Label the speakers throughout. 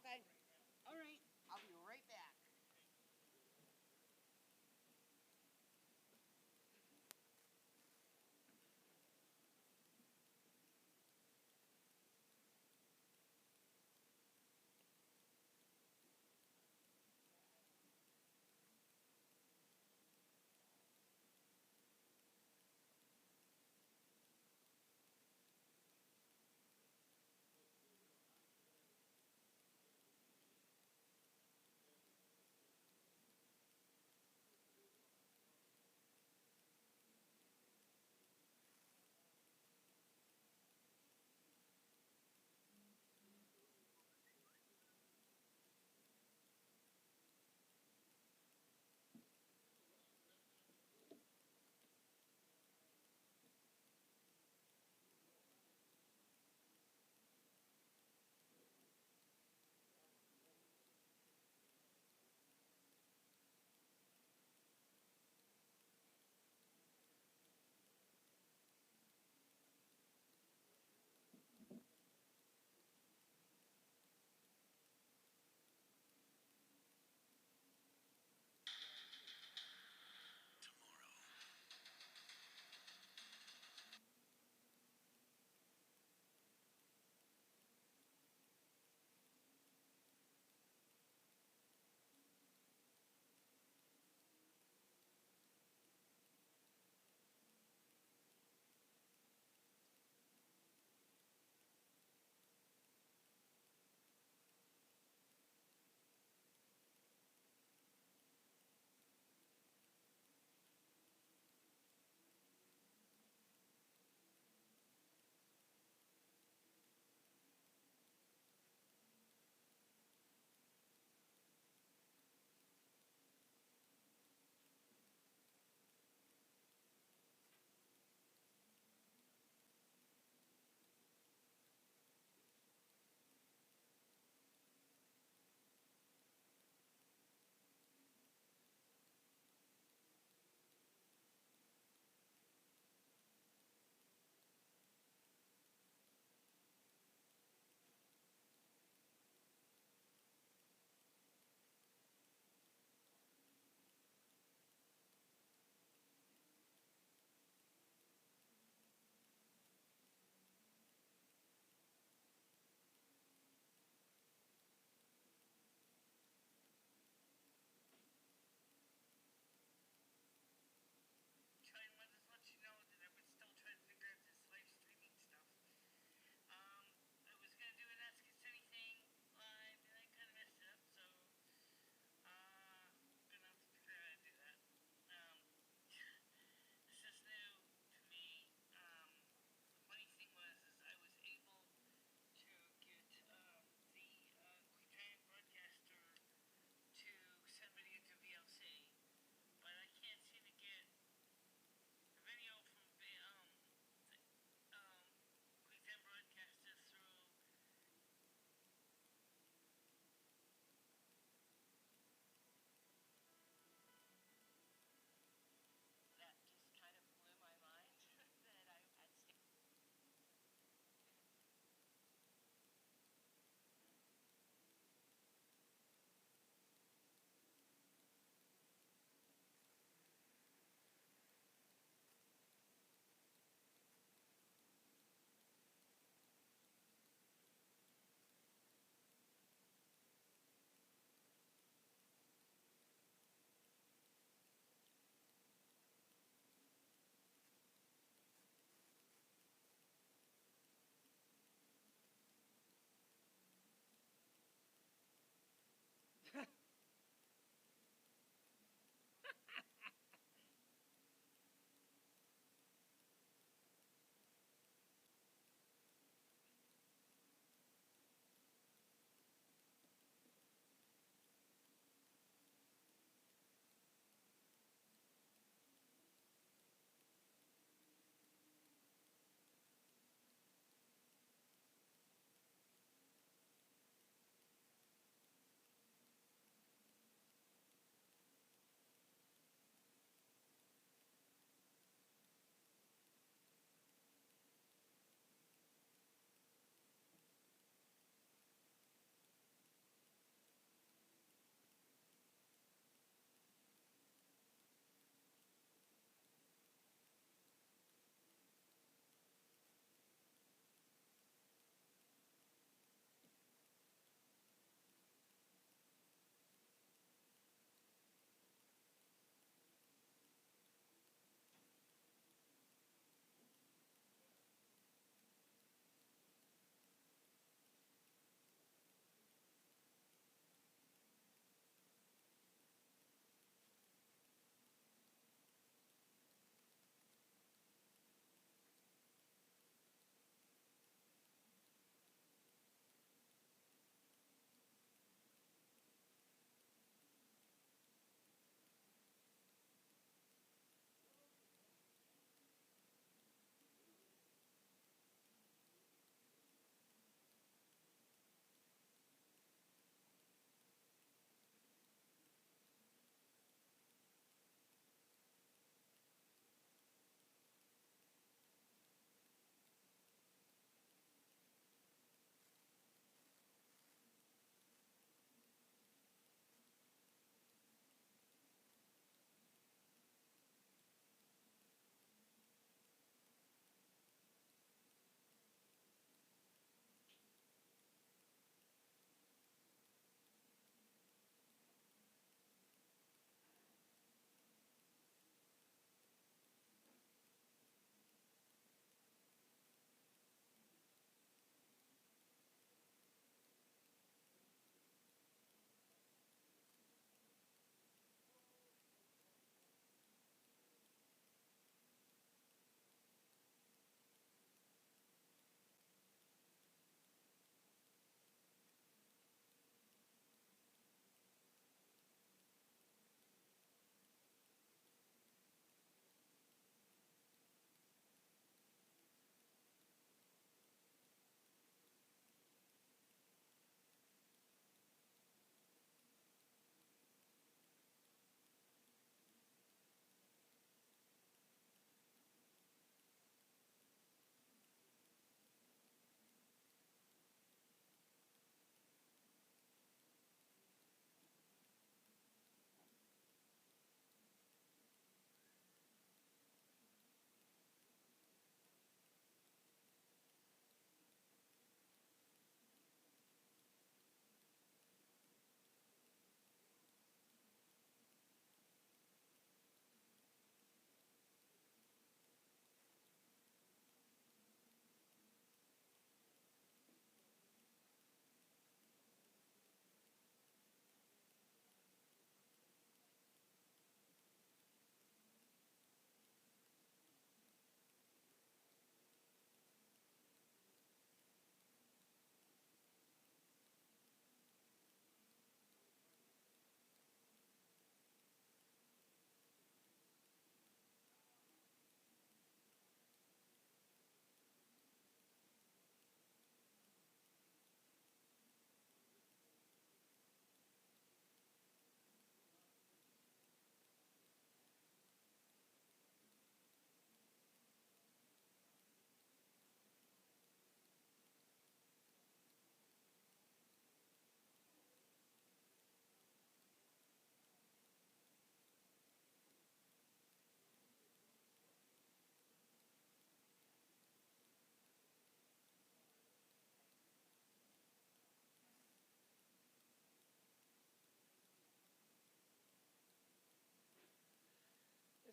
Speaker 1: Okay. All right. I'll be right back.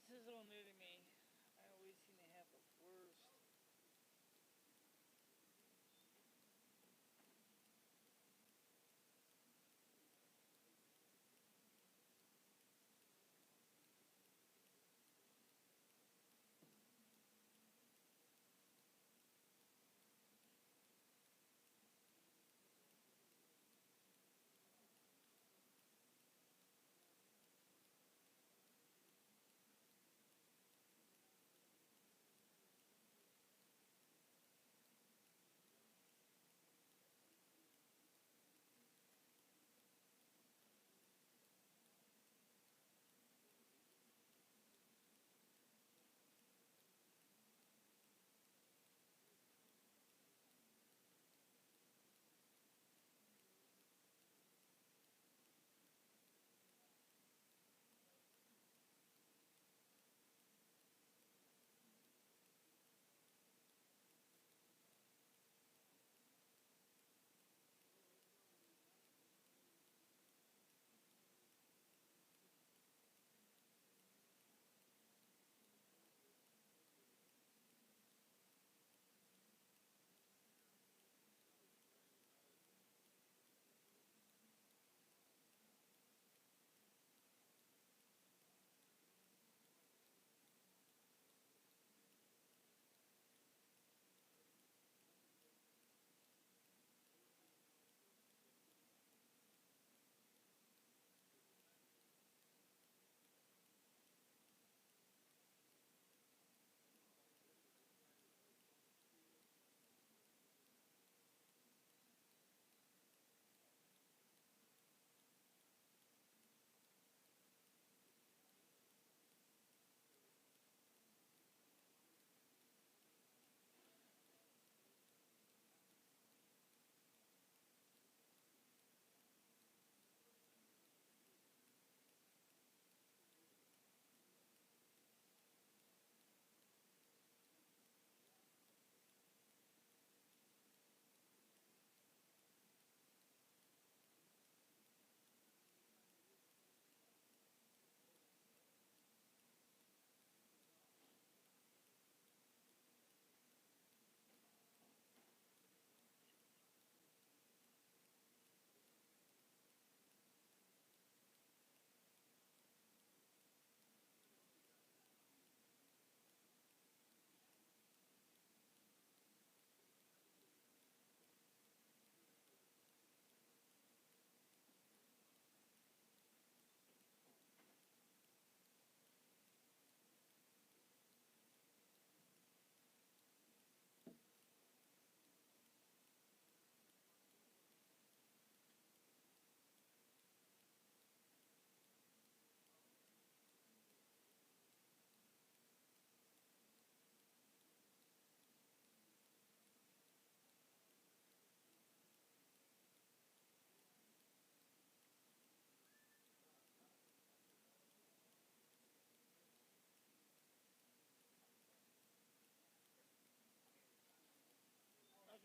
Speaker 2: This is all new to me. I always seem to have the worst.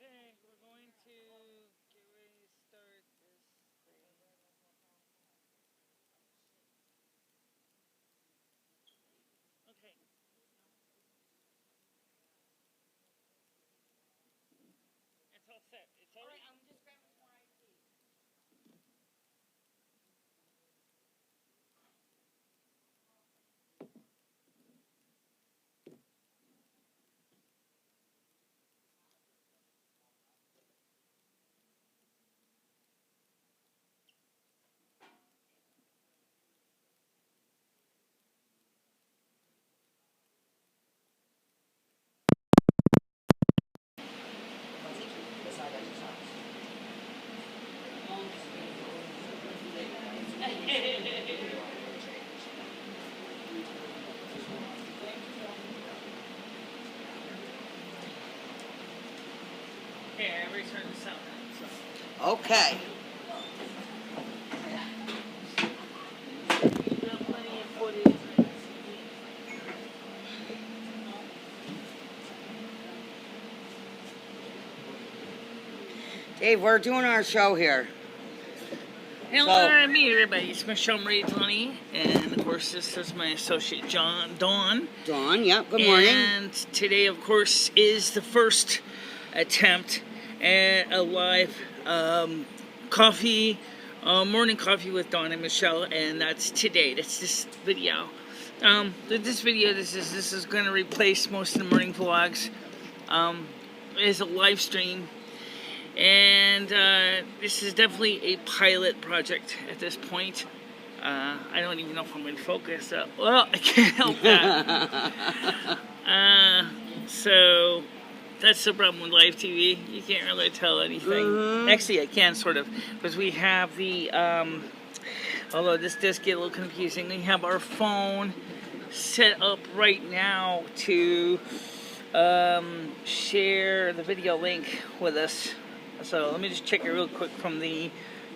Speaker 2: Okay, we're going to get ready to start this thing. Okay. It's all set. It's all right.
Speaker 1: I'm just grabbing some more iced tea.
Speaker 2: Okay, I returned the sound. So.
Speaker 1: Okay.
Speaker 2: You have plenty of footage.
Speaker 1: Dave, we're doing our show here.
Speaker 2: Hello, me, everybody. It's MicheleMarieDalene, and of course, this is my associate, Dawn.
Speaker 1: Dawn, yep, good morning.
Speaker 2: And today, of course, is the first attempt at a live morning coffee with Dawn and Michele, and that's today. That's this video. This is going to replace most of the morning vlogs. It's a live stream. And this is definitely a pilot project at this point. I don't even know if I'm going to focus. Well, I can't help that. So that's the problem with live TV. You can't really tell anything. Actually, I can sort of, because we have the, although this does get a little confusing, we have our phone set up right now to share the video link with us. So let me just check it real quick from the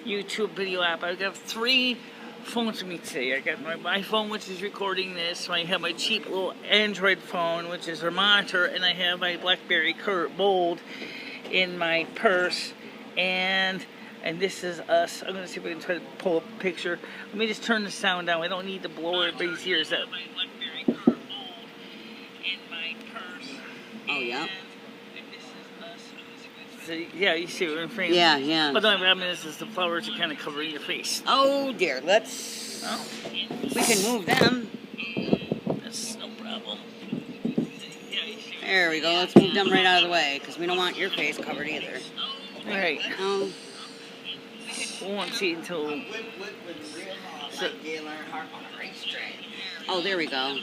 Speaker 2: YouTube video app. I've got 3 phones with me today. I got my iPhone, which is recording this. I have my cheap little Android phone, which is our monitor, and I have my BlackBerry Curve Bold in my purse. And this is us. I'm going to see if I can try to pull up a picture. Let me just turn the sound down. I don't need to blow everybody's ears out. My BlackBerry Curve Bold in my purse.
Speaker 1: Oh, yeah.
Speaker 2: So, yeah, you see what I'm frame.
Speaker 1: Yeah, yeah.
Speaker 2: But the only problem is the flowers are kind of covering your face.
Speaker 1: Oh, dear. Let's...
Speaker 2: Oh.
Speaker 1: We can move them.
Speaker 2: That's no problem.
Speaker 1: There we go. Let's move them right out of the way, because we don't want your face covered either.
Speaker 2: Right.
Speaker 1: Oh.
Speaker 2: We won't see until... So,
Speaker 1: oh, there we go.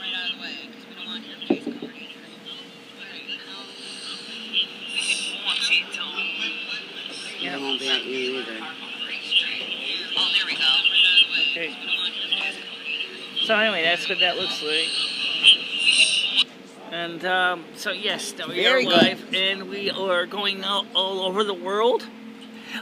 Speaker 2: yeah.
Speaker 1: It won't be at you either.
Speaker 2: Oh, there we go. Okay. So anyway, that's what that looks like. And so yes, now we are live, and we are going out all over the world,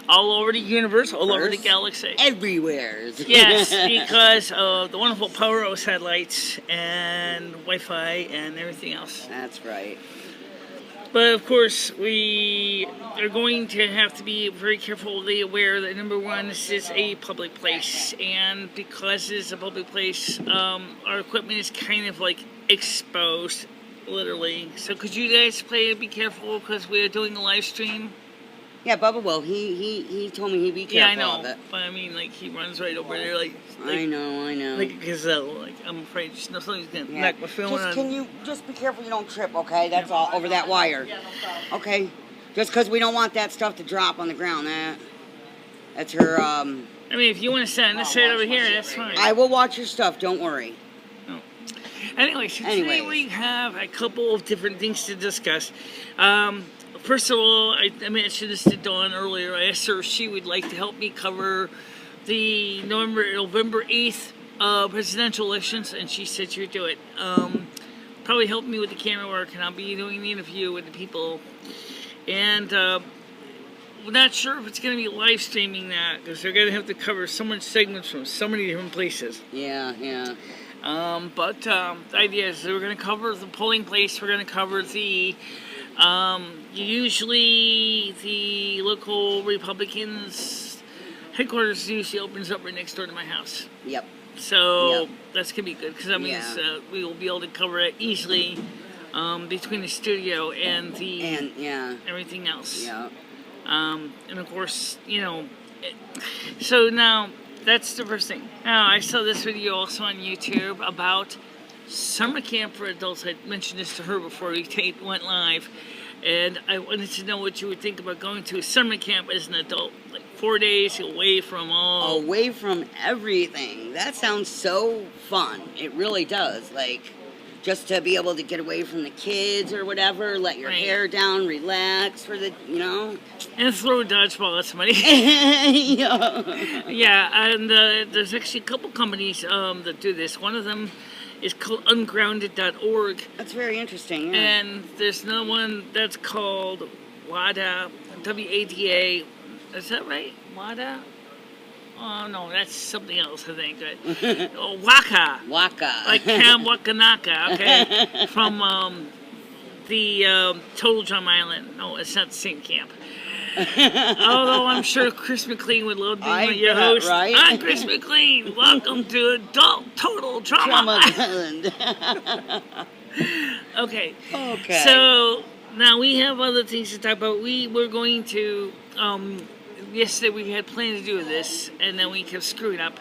Speaker 2: all over the universe, all over the galaxy,
Speaker 1: everywhere.
Speaker 2: Yes, because of the wonderful power of satellites and Wi-Fi and everything else.
Speaker 1: That's right.
Speaker 2: But of course, we are going to have to be very carefully aware that, number one, this is a public place, and because it is a public place, our equipment is kind of like exposed, literally. So could you guys be careful, because we are doing a live stream?
Speaker 1: Yeah, Bubba will. He told me he'd be careful.
Speaker 2: Yeah, I know.
Speaker 1: Of it.
Speaker 2: But I mean, like, he runs right over there, like
Speaker 1: I know.
Speaker 2: like a gazelle. Like, I'm afraid something's gonna knock my phone on.
Speaker 1: Can you just be careful you don't trip, okay? That's all, over that wire. Okay? Just because we don't want that stuff to drop on the ground. That's her,
Speaker 2: I mean, if you want to stand this side over here, that's fine.
Speaker 1: I will watch your stuff, don't worry.
Speaker 2: Oh. Anyway, so today we have a couple of different things to discuss. First of all, I mentioned this to Dawn earlier. I asked her if she would like to help me cover the November 8th presidential elections, and she said she would do it. Probably help me with the camera work, and I'll be doing the interview with the people. And we're not sure if it's going to be live streaming that, because they're going to have to cover so much segments from so many different places.
Speaker 1: Yeah.
Speaker 2: But the idea is that we're going to cover the polling place. We're going to cover the... usually the local Republicans headquarters usually opens up right next door to my house.
Speaker 1: Yep.
Speaker 2: So that's gonna be good, because that means we will be able to cover it easily between the studio and everything else.
Speaker 1: Yeah.
Speaker 2: And of course, so now that's the first thing. Now I saw this video also on YouTube about summer camp for adults. I mentioned this to her before we went live, and I wanted to know what you would think about going to a summer camp as an adult, like 4 days away from
Speaker 1: everything. That sounds so fun. It really does. Like, just to be able to get away from the kids or whatever, let your hair down, relax for the,
Speaker 2: and throw a dodgeball at somebody. Yeah, and there's actually a couple companies that do this. One of them is called ungrounded.org.
Speaker 1: That's very interesting, yeah.
Speaker 2: And there's another one that's called WADA, W-A-D-A. Is that right? WADA? Oh, no, that's something else, I think. Oh, Waka. Like Cam Wakanaka, okay? From the Total Drum Island. No, it's not the same camp. Although I'm sure Chris McLean would love being your host.
Speaker 1: Right?
Speaker 2: I'm Chris McLean. Welcome to Adult Total Drama Island. Okay. So now we have other things to talk about. We were going to, yesterday we had planned to do this, and then we kept screwing up.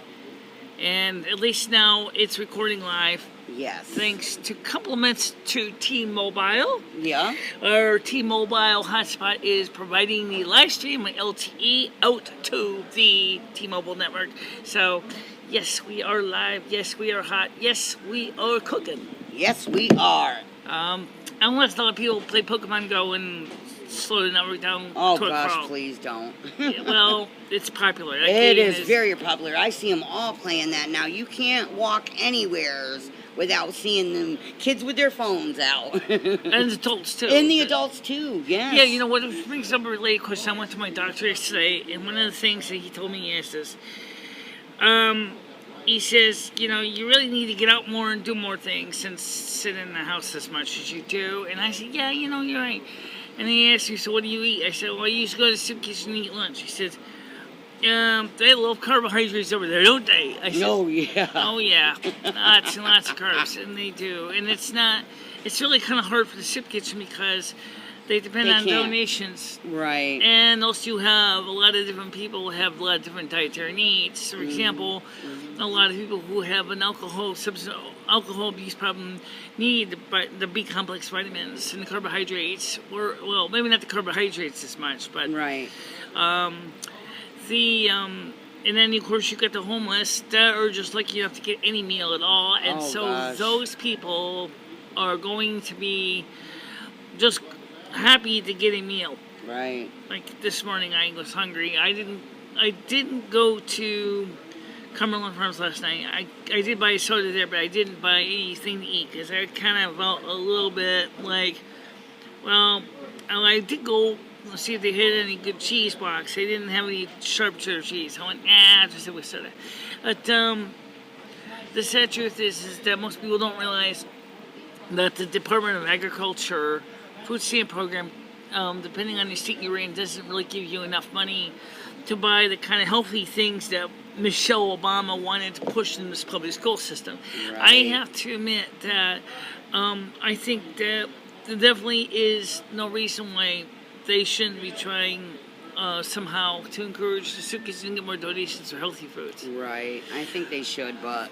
Speaker 2: And at least now it's recording live.
Speaker 1: Yes.
Speaker 2: Thanks to compliments to T-Mobile.
Speaker 1: Yeah.
Speaker 2: Our T-Mobile hotspot is providing the live stream of LTE out to the T-Mobile network. So, yes, we are live. Yes, we are hot. Yes, we are cooking.
Speaker 1: Yes, we are.
Speaker 2: Unless a lot of people play Pokemon Go and slow the network down.
Speaker 1: Oh,
Speaker 2: to a
Speaker 1: gosh,
Speaker 2: crawl.
Speaker 1: please don't.
Speaker 2: Well, it's popular.
Speaker 1: It is very popular. I see them all playing that now. You can't walk anywhere without seeing them. Kids with their phones out.
Speaker 2: And adults, too.
Speaker 1: And the adults, too, yes.
Speaker 2: Yeah, you know what? It brings up a related question. I went to my doctor yesterday, and one of the things that he told me is this. He says, you know, you really need to get out more and do more things than sit in the house as much as you do. And I said, yeah, you know, you're right. And he asked me, so what do you eat? I said, well, I used to go to the soup kitchen and eat lunch. He said, they love carbohydrates over there, don't they? I said,
Speaker 1: oh, yeah.
Speaker 2: Oh, yeah. Lots and lots of carbs. And they do. And it's really kind of hard for the soup kitchen because they depend on donations.
Speaker 1: Right.
Speaker 2: And also you have a lot of different people who have a lot of different dietary needs. For example, a lot of people who have an alcohol abuse problem need the B complex vitamins and the carbohydrates. Or, well, maybe not the carbohydrates as much, but
Speaker 1: right.
Speaker 2: And then of course you got the homeless that are just lucky enough to get any meal at all, and those people are going to be just happy to get a meal.
Speaker 1: Right.
Speaker 2: Like this morning, I was hungry. I didn't go to Cumberland Farms last night. I did buy a soda there, but I didn't buy anything to eat because I kind of felt a little bit like, well, I did go see if they had any good cheese box. They didn't have any sharp cheddar cheese. I went, just with soda. But the sad truth is that most people don't realize that the Department of Agriculture food stamp program, depending on the state you're in, doesn't really give you enough money to buy the kind of healthy things that Michelle Obama wanted to push in this public school system. Right. I have to admit that I think that there definitely is no reason why they shouldn't be trying somehow to encourage the soup kitchen to get more donations for healthy foods.
Speaker 1: Right. I think they should, but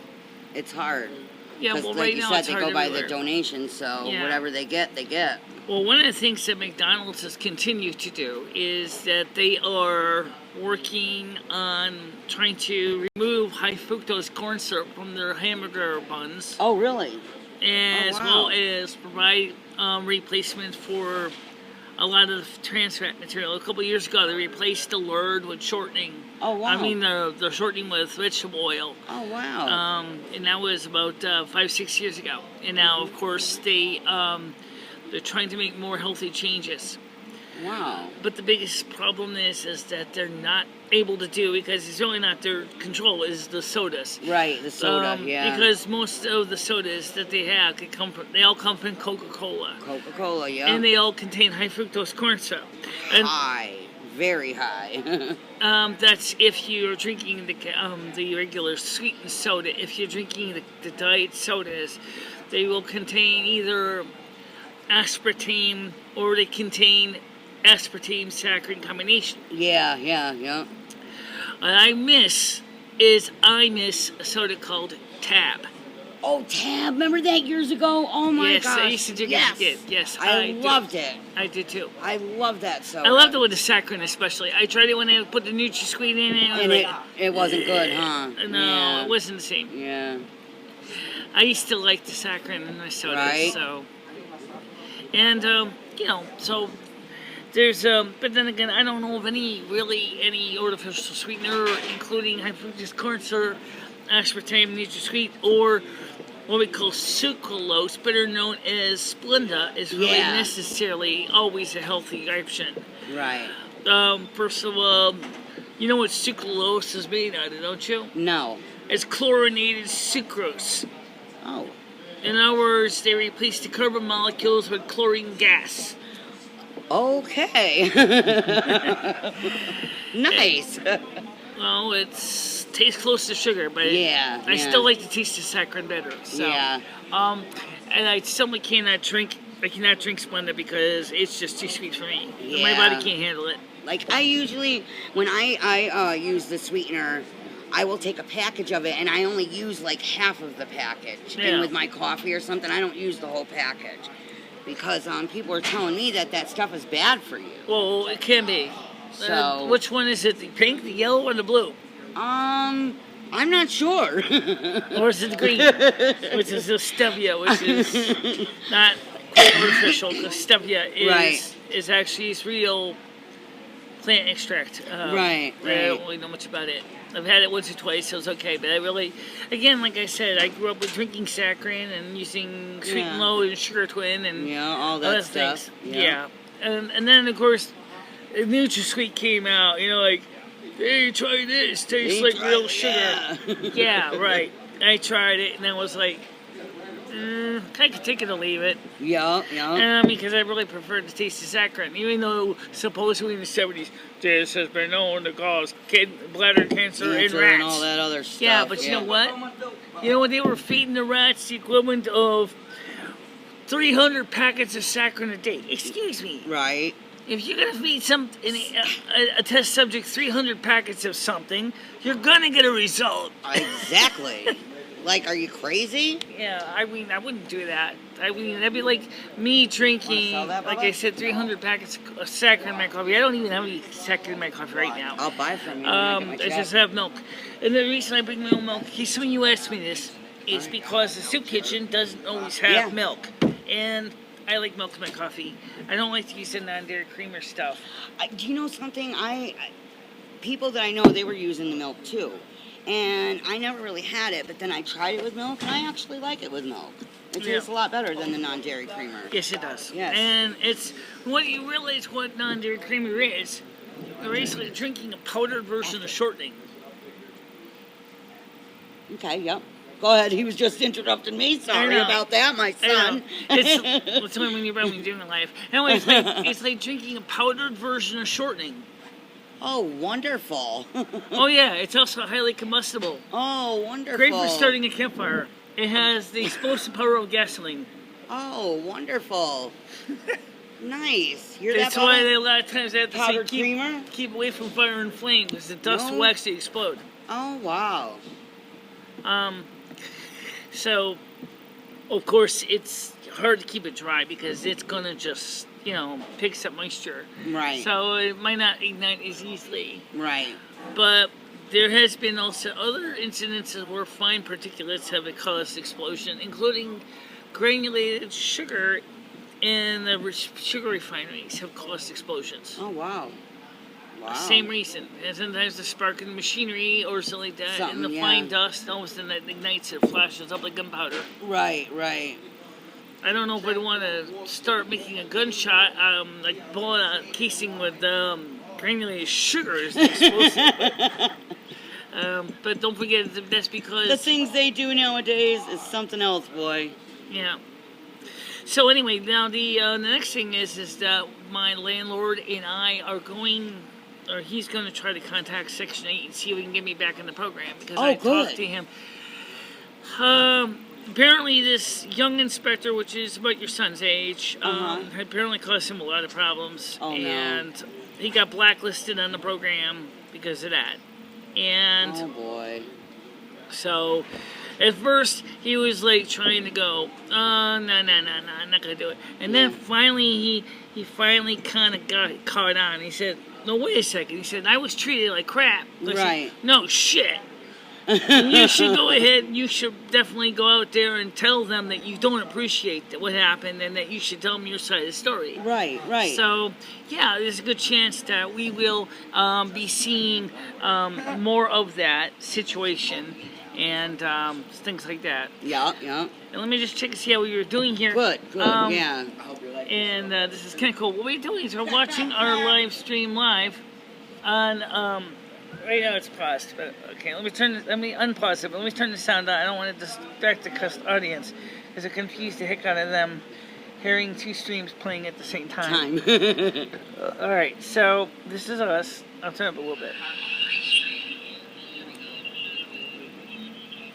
Speaker 1: it's hard.
Speaker 2: Yeah, well,
Speaker 1: like
Speaker 2: right
Speaker 1: you
Speaker 2: now
Speaker 1: said,
Speaker 2: it's
Speaker 1: they
Speaker 2: hard
Speaker 1: go by
Speaker 2: everywhere.
Speaker 1: the donations, so whatever they get, they get.
Speaker 2: Well, one of the things that McDonald's has continued to do is that they are working on trying to remove high fructose corn syrup from their hamburger buns.
Speaker 1: Oh, really?
Speaker 2: As well as provide replacements for a lot of trans fat material. A couple of years ago, they replaced the lard with shortening.
Speaker 1: Oh, wow.
Speaker 2: I mean, the shortening with vegetable oil.
Speaker 1: Oh, wow.
Speaker 2: And that was about 5-6 years ago. And now, of course, they're trying to make more healthy changes.
Speaker 1: Wow.
Speaker 2: But the biggest problem is that they're not able to do, because it's really not their control, is the sodas.
Speaker 1: Right, the soda, yeah.
Speaker 2: Because most of the sodas that they have they all come from Coca-Cola.
Speaker 1: Coca-Cola, yeah.
Speaker 2: And they all contain high fructose corn syrup. And
Speaker 1: high, very high.
Speaker 2: That's if you're drinking the regular sweetened soda. If you're drinking the diet sodas, they will contain either aspartame or they contain aspartame saccharin combination.
Speaker 1: Yeah.
Speaker 2: What I miss a soda called Tab.
Speaker 1: Oh, Tab, remember that years ago? Oh my gosh.
Speaker 2: Yes, I used to drink it as a kid. Yes,
Speaker 1: I loved it.
Speaker 2: I did too.
Speaker 1: I love that soda.
Speaker 2: I loved it with the saccharin especially. I tried it when they put the NutraSweet in it.
Speaker 1: And it wasn't good, huh?
Speaker 2: No, it wasn't the same.
Speaker 1: Yeah.
Speaker 2: I used to like the saccharin in my sodas.
Speaker 1: Right.
Speaker 2: So. And, so there's, but then again, I don't know of any artificial sweetener, including high fructose corn syrup, aspartame, NutraSweet, or what we call sucralose, better known as Splenda, is really necessarily always a healthy option.
Speaker 1: Right.
Speaker 2: First of all, you know what sucralose is made out of, don't you?
Speaker 1: No.
Speaker 2: It's chlorinated sucrose.
Speaker 1: Oh.
Speaker 2: In other words, they replace the carbon molecules with chlorine gas.
Speaker 1: Okay. Nice.
Speaker 2: Well, tastes close to sugar, but I still like to taste the saccharin better. So, and I still cannot drink Splenda because it's just too sweet for me. Yeah. My body can't handle it.
Speaker 1: Like I usually, when I use the sweetener, I will take a package of it, and I only use like half of the package. Yeah. And with my coffee or something, I don't use the whole package. Because people are telling me that stuff is bad for you.
Speaker 2: Well, it can be.
Speaker 1: So
Speaker 2: which one is it? The pink, the yellow, or the blue?
Speaker 1: I'm not sure.
Speaker 2: Or is it the green? Which is the stevia, which is not quite artificial. The stevia is actually real plant extract. I don't really know much about it. I've had it once or twice, so it's okay. But I really, again, like I said, I grew up with drinking saccharin and using Sweet and Low and Sugar Twin and
Speaker 1: all that stuff.
Speaker 2: Things. Yeah. And then, of course, NutraSweet came out, like, hey, try this. Tastes like real sugar. Yeah, right. I tried it, and I was like, I could take it or leave it.
Speaker 1: Yeah.
Speaker 2: Because I really preferred the taste of saccharin, even though supposedly in the 70s, this has been known to cause bladder cancer in rats.
Speaker 1: And all that other stuff.
Speaker 2: Yeah, but you know what? You know what? They were feeding the rats the equivalent of 300 packets of saccharin a day. Excuse me.
Speaker 1: Right.
Speaker 2: If you're going to feed a test subject 300 packets of something, you're going to get a result.
Speaker 1: Exactly. Like, are you crazy?
Speaker 2: Yeah, I mean, I wouldn't do that. I mean, that'd be like me drinking, like I said, 300 packets of saccharin in my coffee. I don't even have any saccharin in my coffee right now.
Speaker 1: I'll buy from you.
Speaker 2: I just have milk. And the reason I bring my own milk, in case some of you ask me this, is because the soup kitchen doesn't always have milk. And I like milk in my coffee. I don't like to use the non-dairy creamer stuff.
Speaker 1: Do you know something? People that I know, they were using the milk too. And I never really had it, but then I tried it with milk, and I actually like it with milk. It tastes a lot better than the non-dairy creamer.
Speaker 2: Yes, it does.
Speaker 1: Yes.
Speaker 2: And it's, what you realize what non-dairy creamer is, you're basically drinking a powdered version of shortening.
Speaker 1: Okay, yep. Go ahead, he was just interrupting me. Sorry about that, my son.
Speaker 2: It's when you're doing in life. Anyway, it's like drinking a powdered version of shortening.
Speaker 1: Oh, wonderful.
Speaker 2: Oh, yeah. It's also highly combustible.
Speaker 1: Oh, wonderful.
Speaker 2: Great for starting a campfire. It has the explosive power of gasoline.
Speaker 1: Oh, wonderful. Nice.
Speaker 2: That's why a lot of times they have to
Speaker 1: powdered creamer?
Speaker 2: Keep away from fire and flame, because the dust will actually explode.
Speaker 1: Oh, wow.
Speaker 2: So, of course, it's hard to keep it dry because it's going to just, picks up moisture.
Speaker 1: Right.
Speaker 2: So it might not ignite as easily.
Speaker 1: Right.
Speaker 2: But there has been also other incidences where fine particulates have caused explosion, including granulated sugar in the sugar refineries have caused explosions.
Speaker 1: Oh, wow. Wow.
Speaker 2: Same reason. And sometimes the spark in the machinery or something like that, and the fine dust, almost then that ignites it, flashes up like gunpowder.
Speaker 1: Right.
Speaker 2: I don't know if I'd want to start making a gunshot, like blowing a casing with granulated sugar is explosive. But don't forget, that's because
Speaker 1: the things they do nowadays is something else, boy.
Speaker 2: Yeah. So anyway, now the next thing is that my landlord and I are going, or he's going to try to contact Section 8 and see if he can get me back in the program, because I talked to him. Apparently this young inspector, which is about your son's age, apparently caused him a lot of problems.
Speaker 1: Oh,
Speaker 2: and he got blacklisted on the program because of that. And
Speaker 1: oh, boy.
Speaker 2: So at first he was like trying to go, no, I'm not going to do it. And then finally he finally kind of got caught on. He said, no, wait a second. He said, I was treated like crap. I said, no, shit. You should go ahead, you should definitely go out there and tell them that you don't appreciate what happened and that you should tell them your side of the story.
Speaker 1: Right.
Speaker 2: So, yeah, there's a good chance that we will be seeing more of that situation and things like that.
Speaker 1: Yeah.
Speaker 2: And let me just check and see how we were doing here.
Speaker 1: Good, yeah.
Speaker 2: And this is kind of cool. What we're doing is we're watching our live stream live on... right now it's paused, but okay. Let me unpause it. But let me turn the sound on. I don't want to distract the audience, because it confused the heck out of them. hearing two streams playing at the same time. All right, so this is us. I'll turn up a little bit.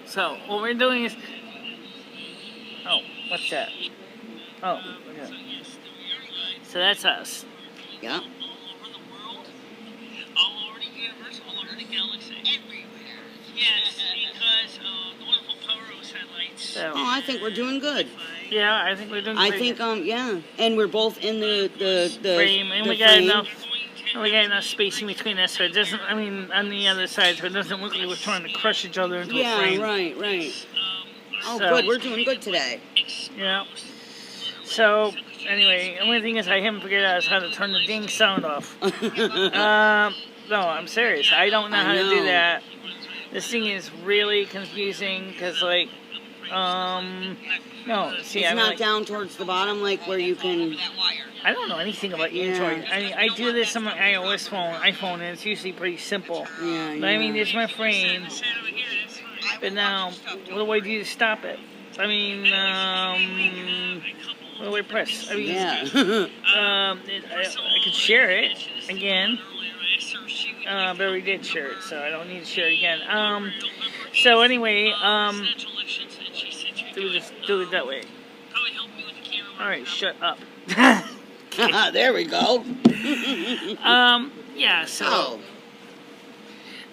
Speaker 2: So what we're doing is, oh, what's that? Oh, yeah. So that's us.
Speaker 1: Yeah.
Speaker 2: All over the world, all over the universe, all over the galaxy, everywhere. Yes, because the wonderful power of satellites. So,
Speaker 1: oh, I think we're doing good.
Speaker 2: Yeah, I think we're doing.
Speaker 1: I think yeah, and we're both in the
Speaker 2: frame, and we got enough. We got enough space in between us, so it doesn't. I mean, on the other side, so it doesn't look like we're trying to crush each other into a frame.
Speaker 1: Yeah, right. Oh,
Speaker 2: so,
Speaker 1: good. We're doing good today.
Speaker 2: Yeah. So anyway, the only thing is I haven't figured out is how to turn the ding sound off. No, I'm serious. I don't know how to do that. This thing is really confusing because, like, no. See,
Speaker 1: it's
Speaker 2: I'm
Speaker 1: not
Speaker 2: like,
Speaker 1: down towards the bottom, like where you can.
Speaker 2: I don't know anything about Android. I mean, I do this on my iOS iPhone, and it's usually pretty simple.
Speaker 1: Yeah.
Speaker 2: But I mean, there's my frame. But now, what do I do to stop it? I mean, what do I press? I mean,
Speaker 1: yeah.
Speaker 2: I could share it again. But we did share it, so I don't need to share it again. So anyway, do it that way. Alright, shut up.
Speaker 1: There we go.
Speaker 2: Yeah, so...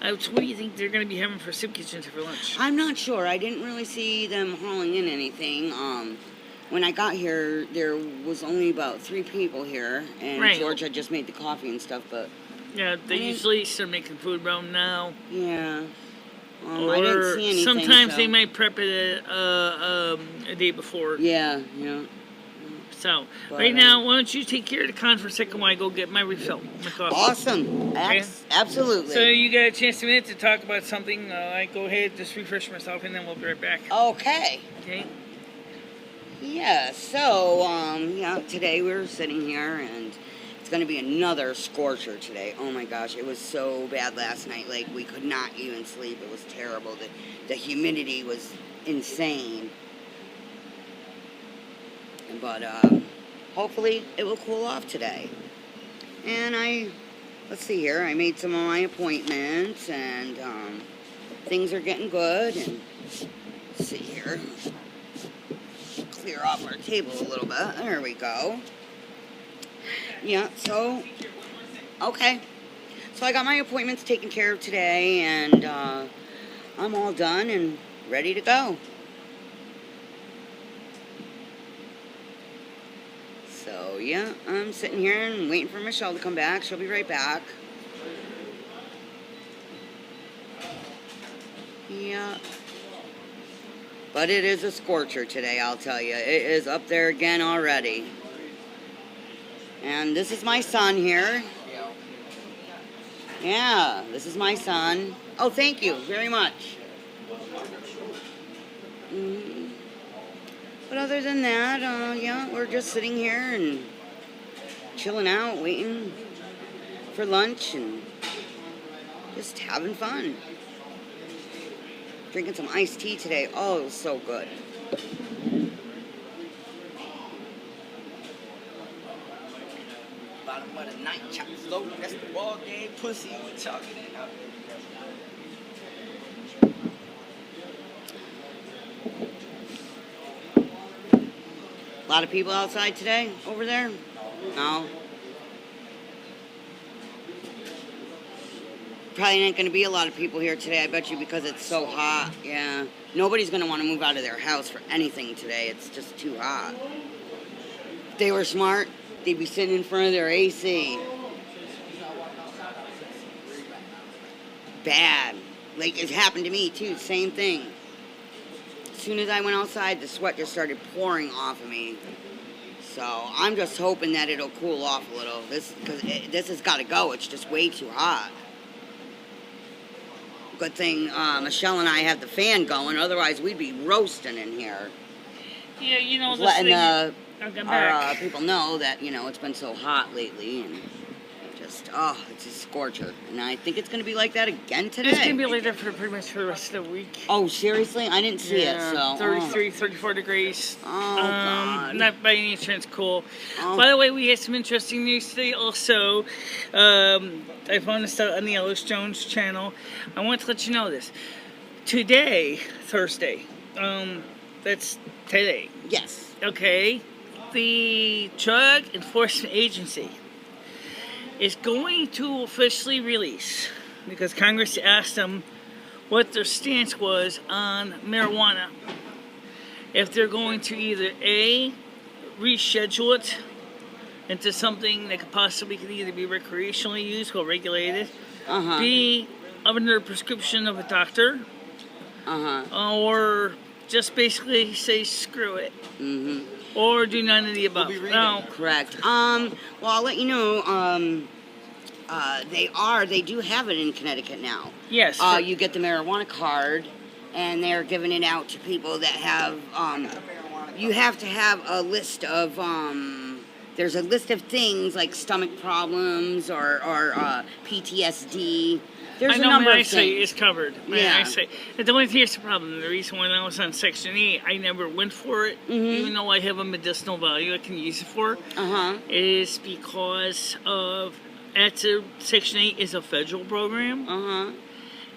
Speaker 2: so what do you think they're going to be having for soup kitchens for lunch?
Speaker 1: I'm not sure. I didn't really see them hauling in anything. When I got here, there was only about 3 people here, and George had just made the coffee and stuff, but...
Speaker 2: Yeah, they usually start making food around now.
Speaker 1: Yeah.
Speaker 2: Or
Speaker 1: I didn't see anything,
Speaker 2: sometimes they might prep it a day before.
Speaker 1: Yeah.
Speaker 2: So, right now, why don't you take care of the con for a second while I go get my refill, my coffee.
Speaker 1: Awesome. Okay? Absolutely.
Speaker 2: So, you got a chance in a minute to talk about something. I go ahead, just refresh myself, and then we'll be right back.
Speaker 1: Okay.
Speaker 2: Okay.
Speaker 1: Yeah, so, today we were sitting here, and it's going to be another scorcher today. Oh my gosh, it was so bad last night. Like, we could not even sleep. It was terrible. The humidity was insane. But hopefully it will cool off today. And let's see here, I made some of my appointments, and things are getting good. And let's see here, clear off our table a little bit. There we go. Yeah, so, okay. So I got my appointments taken care of today, and I'm all done and ready to go. So, yeah, I'm sitting here and waiting for Michelle to come back. She'll be right back. Yeah. But it is a scorcher today, I'll tell you. It is up there again already. And this is my son here. Yeah, this is my son. Oh, thank you very much. But other than that, yeah, we're just sitting here and chilling out, waiting for lunch and just having fun. Drinking some iced tea today. Oh, it was so good. Bottom of the night, chop slow. That's the ball game. Pussy, we talking it out. A lot of people outside today over there? No. Probably not going to be a lot of people here today, I bet you, because it's so hot. Yeah. Nobody's going to want to move out of their house for anything today. It's just too hot. If they were smart, they'd be sitting in front of their AC. Bad. Like, it happened to me, too. Same thing. As soon as I went outside, the sweat just started pouring off of me. So I'm just hoping that it'll cool off a little. This has got to go. It's just way too hot. Good thing Michelle and I have the fan going. Otherwise, we'd be roasting in here.
Speaker 2: Yeah, you know,
Speaker 1: letting our people know that, you know, it's been so hot lately, and just, it's a scorcher. And I think it's going to be like that again today.
Speaker 2: It's going to be like that for pretty much for the rest of the week.
Speaker 1: Oh, seriously? I didn't see it, so.
Speaker 2: 33, 34 degrees.
Speaker 1: Oh, God.
Speaker 2: Not by any chance cool.
Speaker 1: Oh.
Speaker 2: By the way, we had some interesting news today also. I found this out on the Ellis Jones channel. I want to let you know this. Today, Thursday, that's today.
Speaker 1: Yes.
Speaker 2: Okay. The Drug Enforcement Agency is going to officially release, because Congress asked them what their stance was on marijuana. If they're going to either A, reschedule it into something that could either be recreationally used or regulated, B, under prescription of a doctor, or just basically say screw it. Or do none of the above. No.
Speaker 1: Correct. Well, I'll let you know, they do have it in Connecticut now.
Speaker 2: Yes.
Speaker 1: You get the marijuana card, and they're giving it out to people that have, you have to have a list of, there's a list of things like stomach problems or PTSD. There's
Speaker 2: I know
Speaker 1: a number
Speaker 2: my
Speaker 1: of
Speaker 2: eyesight
Speaker 1: things.
Speaker 2: is covered. My eyesight. The only thing is the problem. The reason why I was on Section 8, I never went for it, even though I have a medicinal value I can use it for, is because of Section 8 is a federal program,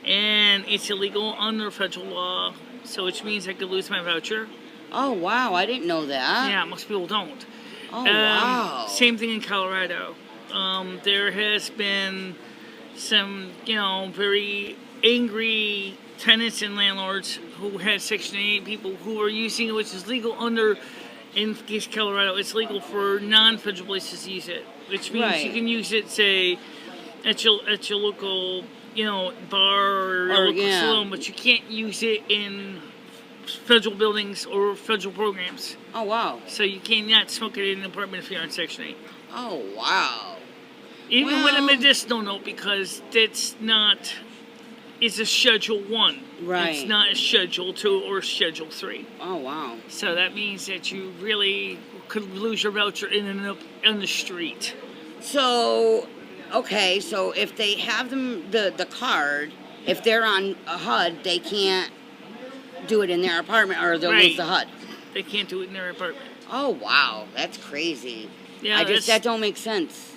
Speaker 2: and it's illegal under federal law, so which means I could lose my voucher.
Speaker 1: Oh, wow. I didn't know that.
Speaker 2: Yeah, most people don't.
Speaker 1: Oh, wow.
Speaker 2: Same thing in Colorado. There has been some, very angry tenants and landlords who had Section 8 people who were using it, which is legal under, in case Colorado, it's legal for non-federal places to use it, which means you can use it, say, at your local, bar or your local salon, but you can't use it in federal buildings or federal programs.
Speaker 1: Oh, wow.
Speaker 2: So you cannot smoke it in an apartment if you're on Section 8.
Speaker 1: Oh, wow.
Speaker 2: Even with a medicinal note, because it's a Schedule 1.
Speaker 1: Right.
Speaker 2: It's not a Schedule 2 or Schedule 3.
Speaker 1: Oh, wow.
Speaker 2: So that means that you really could lose your voucher in and up on the street.
Speaker 1: So, okay, so if they have the card, if they're on a HUD, they can't do it in their apartment or they'll lose the HUD.
Speaker 2: They can't do it in their apartment.
Speaker 1: Oh, wow. That's crazy.
Speaker 2: Yeah,
Speaker 1: that don't make sense.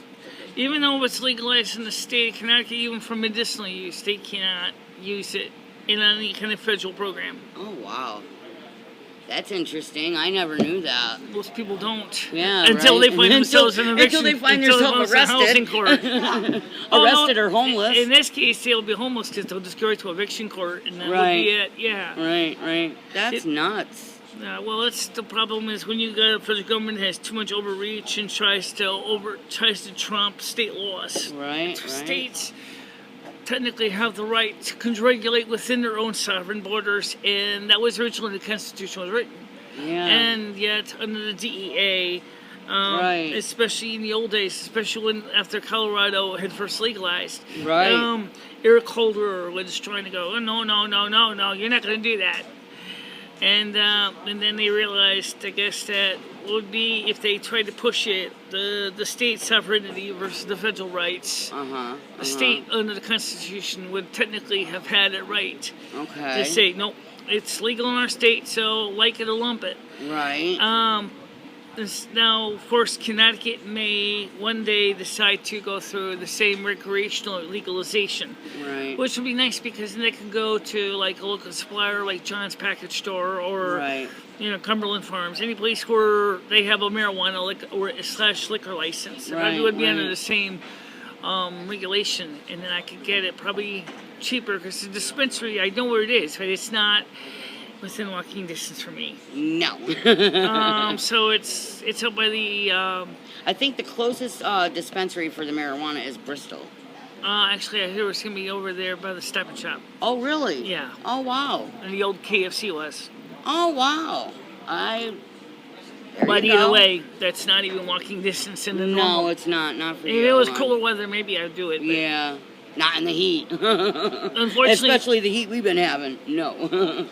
Speaker 2: Even though it's legalized in the state of Connecticut, even for medicinal use, they cannot use it in any kind of federal program.
Speaker 1: Oh, wow. That's interesting. I never knew that.
Speaker 2: Most people don't.
Speaker 1: Yeah,
Speaker 2: until they find themselves in eviction.
Speaker 1: Until they find themselves arrested.
Speaker 2: Housing court.
Speaker 1: Arrested or homeless.
Speaker 2: In this case, they'll be homeless because they'll just go right to eviction court, and that would be it. Yeah.
Speaker 1: Right. That's nuts.
Speaker 2: Well, that's the problem is when you got a federal government that has too much overreach and tries to trump state laws.
Speaker 1: Right.
Speaker 2: States technically have the right to regulate within their own sovereign borders, and that was originally the Constitution was written.
Speaker 1: Yeah.
Speaker 2: And yet under the DEA, especially in the old days, especially after Colorado had first legalized, Eric Holder was trying to go, oh, no, you're not going to do that. And then they realized, I guess, that would be if they tried to push it, the state sovereignty versus the federal rights. The state under the Constitution would technically have had it right.
Speaker 1: Okay.
Speaker 2: To say, nope, it's legal in our state, so like it or lump it.
Speaker 1: Right.
Speaker 2: Now, of course, Connecticut may one day decide to go through the same recreational legalization.
Speaker 1: Right.
Speaker 2: Which would be nice because then they can go to like a local supplier like John's Package Store or Cumberland Farms, any place where they have a marijuana / liquor license. It would be under the same regulation, and then I could get it probably cheaper because the dispensary, I know where it is, but it's not within walking distance for me.
Speaker 1: No.
Speaker 2: So it's up by the...
Speaker 1: I think the closest dispensary for the marijuana is Bristol.
Speaker 2: Actually, I hear it's going to be over there by the Stop and Shop.
Speaker 1: Oh, really?
Speaker 2: Yeah.
Speaker 1: Oh, wow.
Speaker 2: And the old KFC was.
Speaker 1: Oh, wow.
Speaker 2: But either way, that's not even walking distance in the normal.
Speaker 1: No, it's not. Not for you.
Speaker 2: If it was cooler weather, maybe I'd do it. But
Speaker 1: yeah. Not in the heat.
Speaker 2: Unfortunately.
Speaker 1: Especially the heat we've been having. No.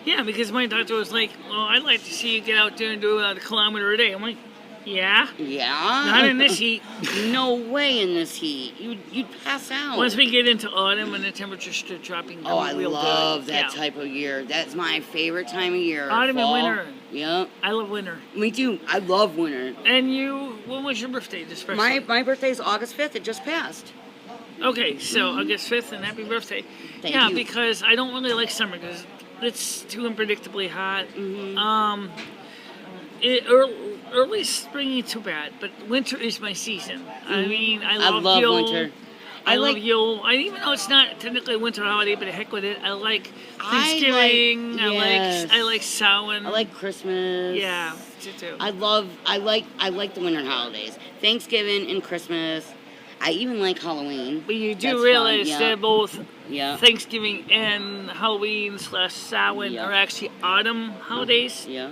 Speaker 2: Yeah, because my doctor was like, well, I'd like to see you get out there and do about a kilometer a day. I'm like, Yeah?
Speaker 1: Yeah.
Speaker 2: Not in this heat.
Speaker 1: No way in this heat. You'd pass out.
Speaker 2: Once we get into autumn and the temperatures start dropping,
Speaker 1: I
Speaker 2: real
Speaker 1: love
Speaker 2: good.
Speaker 1: that type of year. That's my favorite time of year.
Speaker 2: Autumn
Speaker 1: Fall.
Speaker 2: and winter.
Speaker 1: Yep.
Speaker 2: I love winter.
Speaker 1: Me too. I love winter.
Speaker 2: And you, when was your birthday? Just
Speaker 1: my birthday is August 5th. It just passed.
Speaker 2: Okay, so August 5th, and happy birthday.
Speaker 1: Thank you.
Speaker 2: Because I don't really like summer because it's too unpredictably hot. Early spring ain't too bad, but winter is my season. I mean, I love Yule.
Speaker 1: Winter.
Speaker 2: I love Yule. Even though it's not technically a winter holiday, but heck with it. I like Thanksgiving. I like Samhain.
Speaker 1: I like Christmas.
Speaker 2: Yeah, me too.
Speaker 1: I like the winter holidays. Thanksgiving and Christmas. I even like Halloween.
Speaker 2: But you do realize that both
Speaker 1: Thanksgiving
Speaker 2: and Halloween / Samhain are actually autumn holidays.
Speaker 1: Yeah.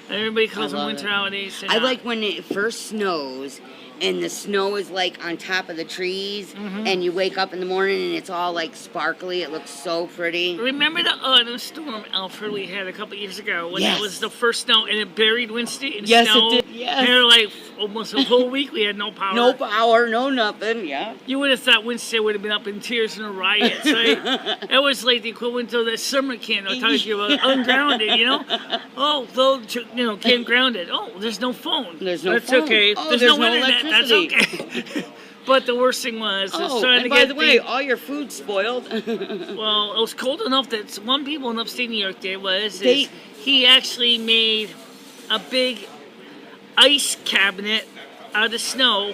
Speaker 2: Everybody calls them winter holidays.
Speaker 1: I like when it first snows and the snow is like on top of the trees and you wake up in the morning and it's all like sparkly. It looks so pretty.
Speaker 2: Remember the autumn storm Alfred we had a couple years ago when it was the first snow and it buried Wednesday in snow?
Speaker 1: It did. Yes.
Speaker 2: And there like almost a whole week we had no power.
Speaker 1: No power, no nothing. Yeah.
Speaker 2: You would have thought Wednesday would have been up in tears and riots, right? It was like the equivalent of that summer camp I talked to you about, ungrounded, you know? Oh, though, camp grounded. Oh, there's no phone.
Speaker 1: There's no
Speaker 2: That's
Speaker 1: phone.
Speaker 2: okay.
Speaker 1: Oh,
Speaker 2: there's no internet. That's okay. But the worst thing was trying to
Speaker 1: by the way, all your food's spoiled.
Speaker 2: Well, it was cold enough that one people in upstate New York he actually made a big ice cabinet out of snow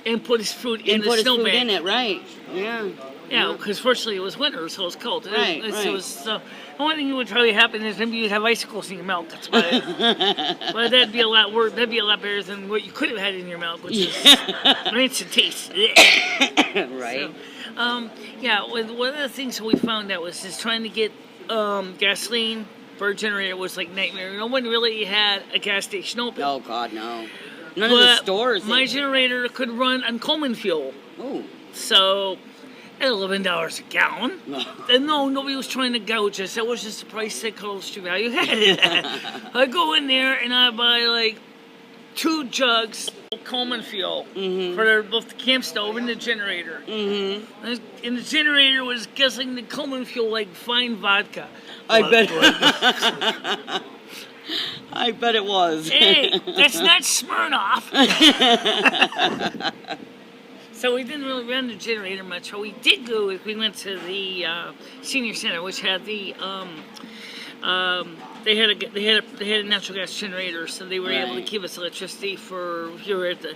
Speaker 2: and put his food in the snowbank.
Speaker 1: In it, right? Yeah.
Speaker 2: Yeah, because fortunately it was winter, so it was cold.
Speaker 1: Right.
Speaker 2: The only thing that would probably happen is maybe you'd have icicles in your milk. That's why. But that'd be a lot worse. That'd be a lot better than what you could have had in your milk, which is rinse and taste.
Speaker 1: Right.
Speaker 2: So, one of the things that we found out was trying to get gasoline for a generator was like nightmare. No one really had a gas station open.
Speaker 1: Oh God, no. None of the stores.
Speaker 2: My generator could run on Coleman fuel.
Speaker 1: Oh.
Speaker 2: So. At $11 a gallon. And nobody was trying to gouge us. That was just the price that Coast Value had it at. I go in there and I buy like 2 jugs of Coleman fuel for both the camp stove and the generator. And the generator was guessing the Coleman fuel like fine vodka.
Speaker 1: I bet it was.
Speaker 2: Hey, that's not Smirnoff. So we didn't really run the generator much. What we did go is we went to the senior center, which had the they had a natural gas generator, so they were able to give us electricity for here at the.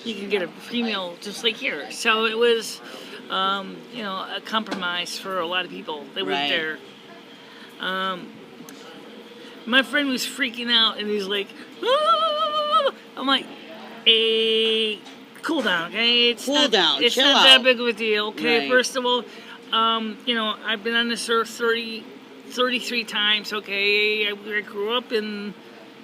Speaker 2: You can get a free meal just like here. So it was, a compromise for a lot of people that went there. My friend was freaking out, and he's like, "Ah!" I'm like, "Hey. Cool down, okay? It's
Speaker 1: chill
Speaker 2: not
Speaker 1: out.
Speaker 2: that big of a deal, okay?
Speaker 1: Right.
Speaker 2: First of all, I've been on this earth 33 times, okay? I grew up in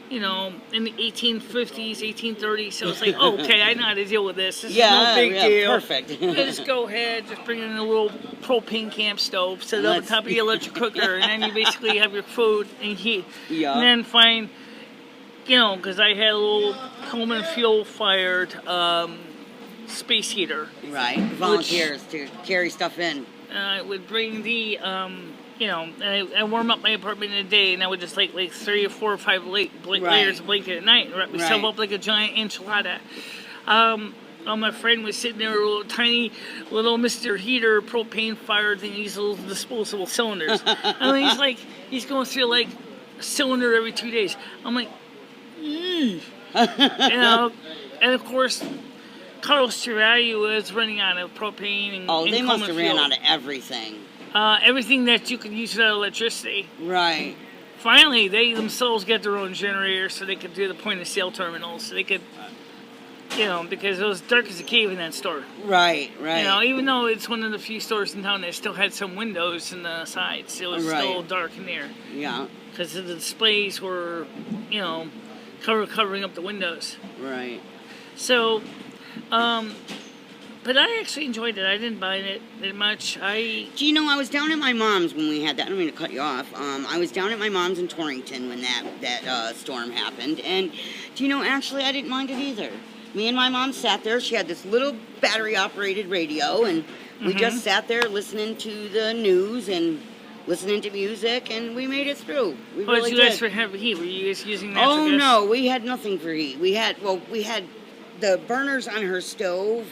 Speaker 2: the 1850s, 1830s, so it's like, okay, I know how to deal with this. This is no big deal.
Speaker 1: Perfect.
Speaker 2: Just go ahead, just bring in a little propane camp stove, set it up on top of the electric cooker, and then you basically have your food and heat.
Speaker 1: Yeah.
Speaker 2: And then find, because I had a little Coleman fuel-fired space heater.
Speaker 1: Right. Volunteers to carry stuff in.
Speaker 2: I would bring the, and I warm up my apartment in a day, and I would just like 3 or 4 or 5 layers of blanket at night, and wrap myself up like a giant enchilada. My friend was sitting there with a little tiny little Mr. Heater propane-fired thing, these little disposable cylinders. I mean, he's going through like a cylinder every 2 days. I'm like, and of course, Carlos Value was running out of propane and
Speaker 1: they must have ran
Speaker 2: fuel.
Speaker 1: out of everything.
Speaker 2: Everything that you could use without electricity.
Speaker 1: Right.
Speaker 2: Finally, they themselves get their own generator so they could do the point-of-sale terminals. So they could, because it was dark as a cave in that store.
Speaker 1: Right.
Speaker 2: Even though it's one of the few stores in town that still had some windows in the sides, it was still dark in there.
Speaker 1: Yeah.
Speaker 2: Because the displays were, covering up the windows.
Speaker 1: Right.
Speaker 2: So, but I actually enjoyed it. I didn't mind it that much. I
Speaker 1: was down at my mom's when we had that. I don't mean to cut you off. I was down at my mom's in Torrington when that storm happened. And Do you know, actually, I didn't mind it either. Me and my mom sat there. She had this little battery-operated radio, and we just sat there listening to the news and listening to music, and we made it through. We really
Speaker 2: did. You guys have heat? Were you guys using that?
Speaker 1: Oh, no, we had nothing for heat. We had the burners on her stove,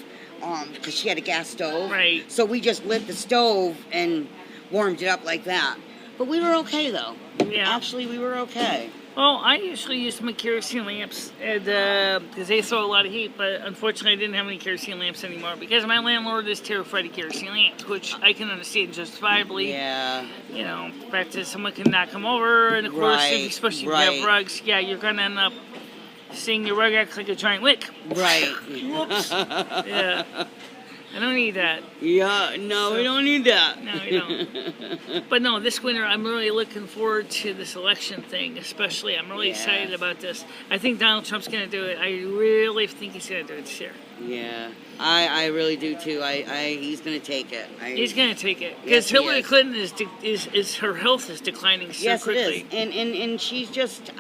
Speaker 1: because she had a gas stove.
Speaker 2: Right.
Speaker 1: So we just lit the stove and warmed it up like that. But we were okay, though.
Speaker 2: Yeah.
Speaker 1: Actually, we were okay.
Speaker 2: Well, I usually use my kerosene lamps because they throw a lot of heat, but unfortunately I didn't have any kerosene lamps anymore because my landlord is terrified of kerosene lamps, which I can understand justifiably.
Speaker 1: Yeah.
Speaker 2: You know, the fact that someone can knock them over, and of course, especially if you have rugs, you're going to end up seeing your rug act like a giant wick.
Speaker 1: Right.
Speaker 2: Whoops. Yeah. I don't need that.
Speaker 1: Yeah, no, we don't need that.
Speaker 2: No, we don't. But no, this winter, I'm really looking forward to this election thing, especially. I'm really excited about this. I think Donald Trump's going to do it. I really think he's going to do it this year.
Speaker 1: Yeah, I really do, too. He's going to take it.
Speaker 2: He's going to take it. Because Hillary Clinton is her health is declining so quickly.
Speaker 1: Yes, it is. And she's just,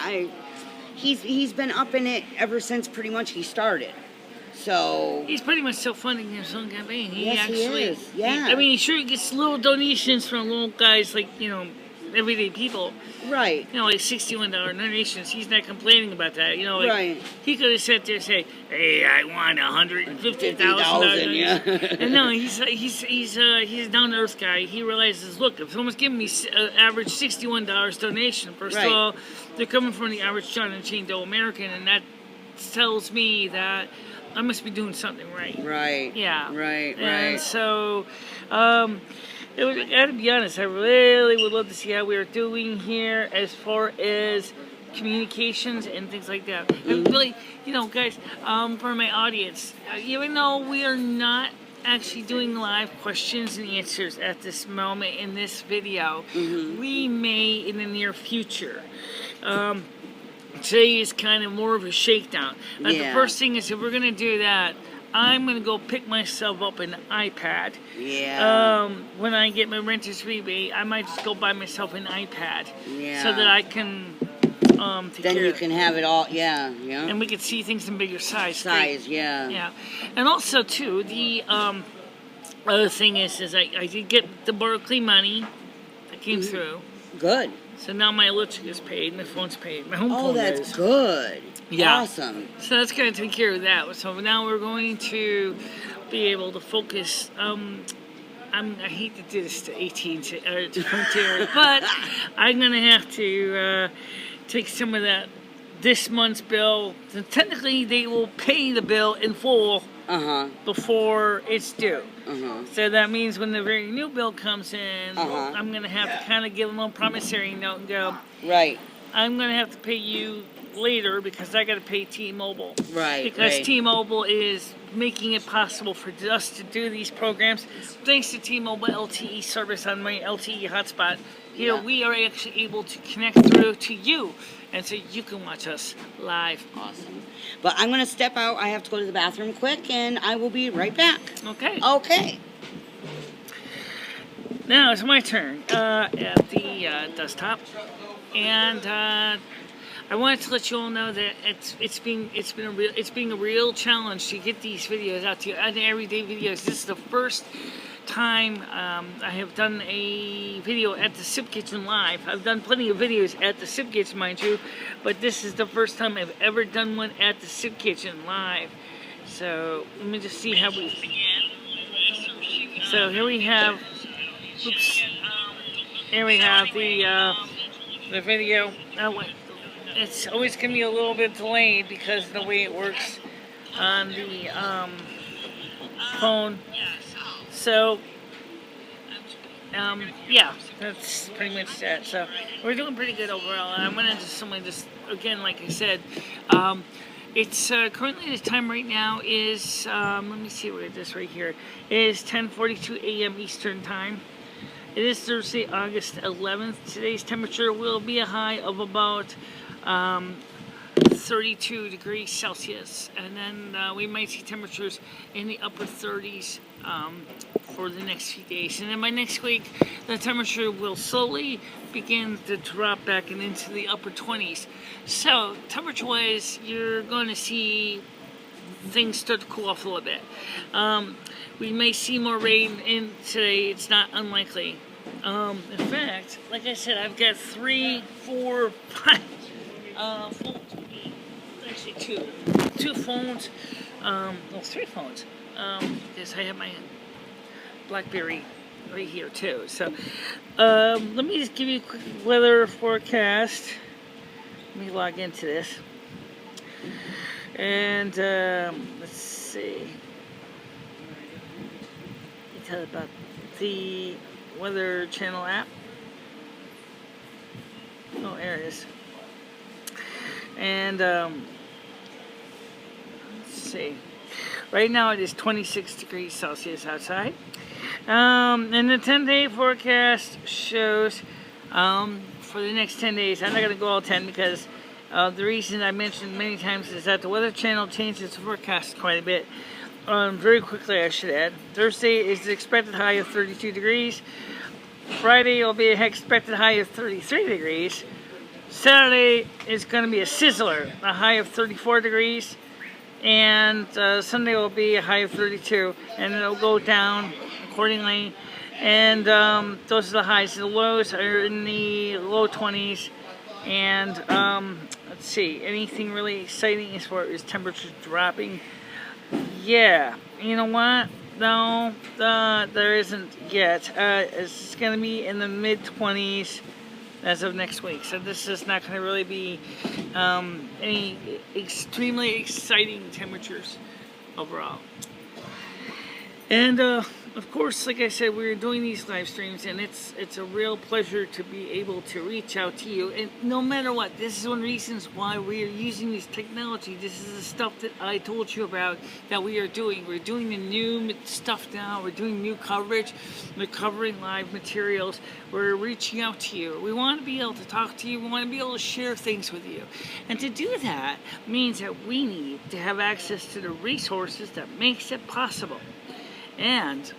Speaker 1: he's been up in it ever since pretty much he started. So
Speaker 2: he's pretty much self-funding his own campaign. He
Speaker 1: is. Yeah.
Speaker 2: I mean, he sure gets little donations from little guys like, everyday people.
Speaker 1: Right.
Speaker 2: Like $61 donations. He's not complaining about that.
Speaker 1: Right.
Speaker 2: He could have sat there and say, "Hey, I want $150,000."
Speaker 1: Yeah.
Speaker 2: And no, he's a down-to-earth guy. He realizes, look, if someone's giving me average $61 donation, first of all, they're coming from the average John and Jane Doe American, and that tells me that I must be doing something right.
Speaker 1: Right.
Speaker 2: Yeah.
Speaker 1: Right.
Speaker 2: And so, I gotta be honest, I really would love to see how we are doing here as far as communications and things like that. And really, guys, for my audience, even though we are not actually doing live questions and answers at this moment in this video, we may in the near future. Today is kind of more of a shakedown. The first thing is, if we're going to do that, I'm going to go pick myself up an iPad.
Speaker 1: Yeah.
Speaker 2: When I get my renter's rebate, I might just go buy myself an iPad.
Speaker 1: Yeah.
Speaker 2: So that I can
Speaker 1: then you can have it all, yeah.
Speaker 2: And we can see things in bigger size.
Speaker 1: Yeah.
Speaker 2: Yeah. And also, too, the other thing is I did get the Berkeley money that came through.
Speaker 1: Good.
Speaker 2: So now my electric is paid, my phone's paid, my home phone
Speaker 1: that's good.
Speaker 2: Yeah.
Speaker 1: Awesome.
Speaker 2: So that's going to take care of that. So now we're going to be able to focus. I hate to do this to Frontier, but I'm going to have to take some of that this month's bill. So technically, they will pay the bill in full before it's due. So that means when the very new bill comes in, I'm going to have to kind of give them a promissory note and go,
Speaker 1: right,
Speaker 2: I'm going to have to pay you later because I got to pay T-Mobile.
Speaker 1: Right.
Speaker 2: Because T-Mobile is making it possible for us to do these programs. Thanks to T-Mobile LTE service on my LTE hotspot, here we are actually able to connect through to you. And so you can watch us live.
Speaker 1: Awesome. But I'm going to step out. I have to go to the bathroom quick, and I will be right back.
Speaker 2: Okay.
Speaker 1: Okay.
Speaker 2: Now it's my turn at the desktop, and I wanted to let you all know that it's being a real challenge to get these videos out to you, and everyday videos. This is the first time I have done a video at the Soup Kitchen live. I've done plenty of videos at the Soup Kitchen, mind you, but this is the first time I've ever done one at the Soup Kitchen live. So let me just see how we. So here we have. Oops. Here we have the video. Oh, wait. It's always going to be a little bit delayed because of the way it works on the phone. So, yeah, that's pretty much that. So, we're doing pretty good overall. And I'm going to just, again, like I said, it's currently the time right now is, let me see what it is right here, it is 10:42 a.m. Eastern Time. It is Thursday, August 11th. Today's temperature will be a high of about 32 degrees Celsius, and then we might see temperatures in the upper 30s for the next few days. And then by next week, the temperature will slowly begin to drop back and into the upper 20s. So, temperature-wise, you're going to see things start to cool off a little bit. We may see more rain in today. It's not unlikely. In fact, like I said, I've got 3, 4, 5 phones. Actually, two phones. Well, 3 phones. Because I have my BlackBerry right here too. So, let me just give you a quick weather forecast. Let me log into this. And let's see. Let me tell you about the Weather Channel app. Oh, there it is. And let's see. Right now it is 26 degrees Celsius outside. And the 10-day forecast shows for the next 10 days. I'm not going to go all 10 because the reason I mentioned many times is that the Weather Channel changes the forecast quite a bit. Very quickly, I should add. Thursday is the expected high of 32 degrees. Friday will be an expected high of 33 degrees. Saturday is going to be a sizzler, a high of 34 degrees. And Sunday will be a high of 32. And it'll go down accordingly. And those are the highs. The lows are in the low 20s. And let's see, anything really exciting as far as temperatures dropping? Yeah, you know what? No, there isn't yet. It's going to be in the mid-20s as of next week. So this is not going to really be any extremely exciting temperatures overall. And of course, like I said, we're doing these live streams, and it's a real pleasure to be able to reach out to you. And no matter what, this is one of the reasons why we are using this technology. This is the stuff that I told you about that we are doing. We're doing the new stuff now. We're doing new coverage. We're covering live materials. We're reaching out to you. We want to be able to talk to you. We want to be able to share things with you. And to do that means that we need to have access to the resources that makes it possible. And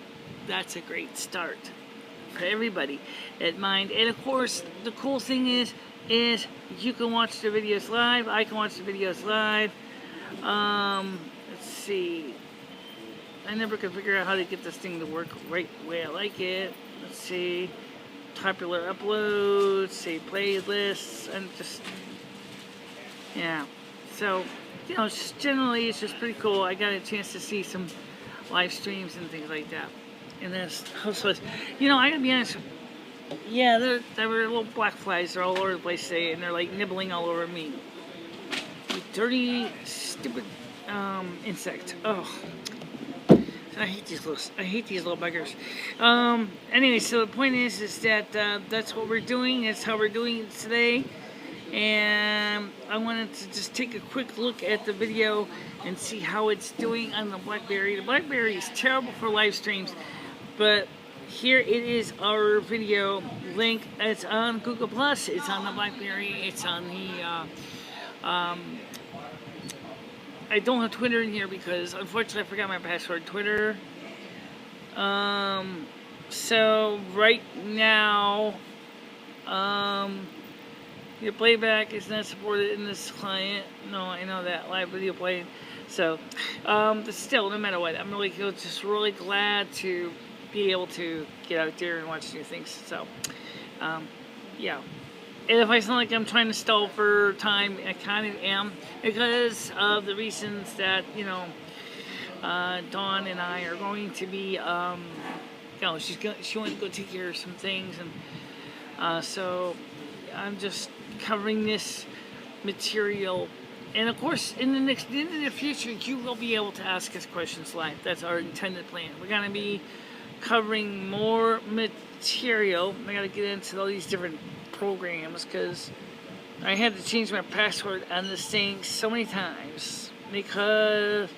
Speaker 2: that's a great start for everybody at Mind. And of course, the cool thing is you can watch the videos live. I can watch the videos live. Let's see. I never could figure out how to get this thing to work right the way I like it. Let's see. Popular uploads, say playlists, and just, yeah. So, you know, it's generally it's just pretty cool. I got a chance to see some live streams and things like that. And that's also, you know, I gotta be honest. Yeah, there were little black flies. They're all over the place today, and they're like nibbling all over me. You dirty, stupid insect. Oh, I hate these little buggers. Anyway, so the point is that that's what we're doing. That's how we're doing it today. And I wanted to just take a quick look at the video and see how it's doing on the BlackBerry. The BlackBerry is terrible for live streams, but here it is, our video link. It's on Google+, it's on the BlackBerry, it's on the, I don't have Twitter in here because unfortunately I forgot my password, Twitter. So right now, your playback is not supported in this client. No, I know that, live video playing. So, but still, no matter what, I'm really just really glad to be able to get out there and watch new things. So, yeah. And if I sound like I'm trying to stall for time, I kind of am, because of the reasons that, you know, Dawn and I are going to be, you know, she went to go take care of some things, and so I'm just covering this material. And of course, in the near future, you will be able to ask us questions live. That's our intended plan. We're going to be covering more material. I got to get into all these different programs because I had to change my password on this thing so many times because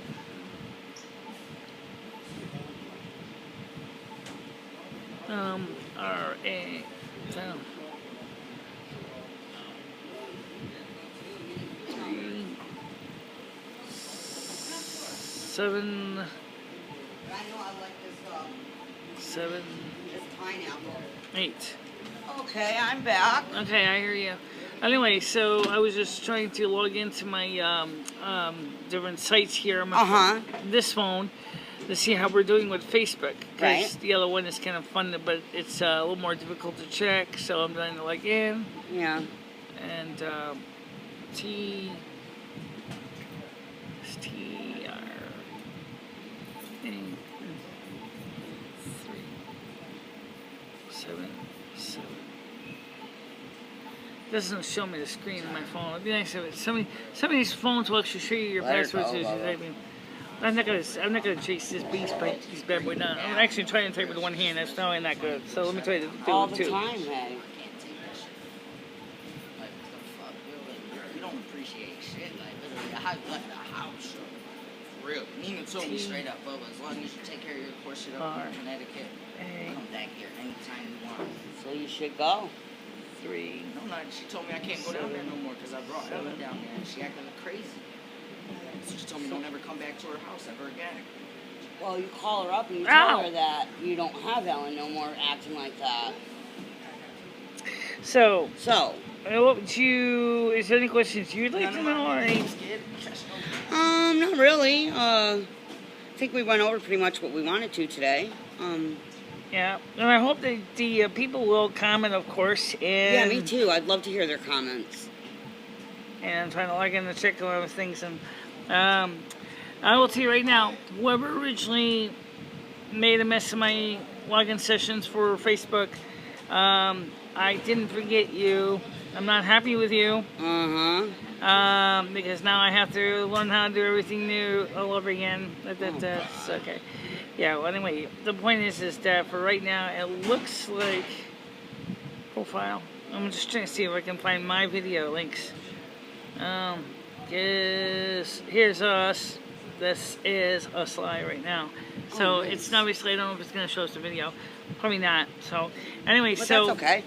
Speaker 2: 7.
Speaker 1: It's pineapple.
Speaker 2: 8.
Speaker 1: Okay, I'm back.
Speaker 2: Okay, I hear you. Anyway, so I was just trying to log into my different sites here on my this phone to see how we're doing with Facebook. Because the other one is kind of fun, but it's a little more difficult to check. So I'm trying to log in.
Speaker 1: Yeah.
Speaker 2: And T. 7. Doesn't show me the screen on my phone. It'd be nice if some of these phones will actually show you your passwords as you're typing. I'm not gonna chase this beast by these bad boy down. I'm actually trying to type with one hand. That's probably not good. So let me try to do
Speaker 1: all
Speaker 2: it
Speaker 1: the
Speaker 2: too.
Speaker 1: time, man.
Speaker 3: You don't appreciate shit. Like literally, I left the house. For real. Nina told me straight up, Bubba, as long as you take care of your core shit up in Connecticut, come back here anytime you want.
Speaker 1: So you should go.
Speaker 2: 3.
Speaker 3: No, she told me I can't go down there no more because I brought Ellen down there and she acting crazy. So she told me don't ever come back to her house ever again.
Speaker 1: Well, you call her up and you tell her that you don't have Ellen no more acting like that.
Speaker 2: So.
Speaker 1: What
Speaker 2: would you? Is there any questions you'd like to know? Or
Speaker 1: not really. I think we went over pretty much what we wanted to today.
Speaker 2: Yeah, and I hope that the people will comment, of course. And
Speaker 1: yeah, me too. I'd love to hear their comments.
Speaker 2: And I'm trying to log in and check a lot of things. And I will tell you right now, whoever originally made a mess of my login sessions for Facebook, I didn't forget you. I'm not happy with you. Because now I have to learn how to do everything new all over again. That's okay. Yeah, well, anyway, the point is that for right now, it looks like profile. I'm just trying to see if I can find my video links. Here's us. This is us live right now. So it's obviously, I don't know if it's going to show us the video. Probably not. So anyway,
Speaker 1: but that's okay.